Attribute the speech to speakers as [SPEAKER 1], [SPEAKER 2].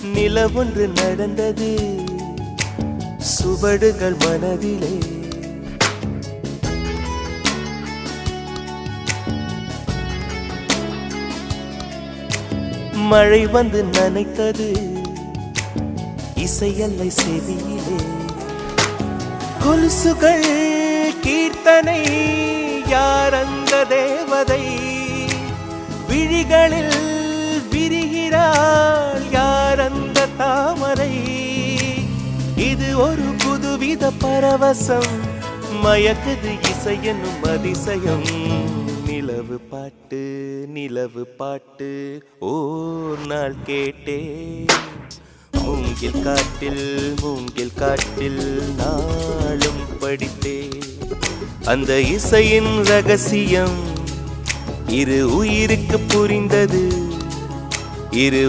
[SPEAKER 1] நிலவொன்று நடந்தது சுவடுகள் மனதிலே. மழை வந்து நனைத்தது இசையல்லை செவியிலே. கொலுசுகள் கீர்த்தனை யார் அந்த தேவதை? விழிகளில் விரிகிறாள் யார் அந்த தாமரை? இது ஒரு புதுவித பரவசம், மயக்குது இசை என்னும் அதிசயம். நிலவு பாட்டு நிலவு பாட்டு ஓர் நாள் கேட்டே. மூங்கில் காட்டில் நாளும் படித்தே. அந்த இசையின் ரகசியம் இரு உயிருக்கு புரிந்தது. இரு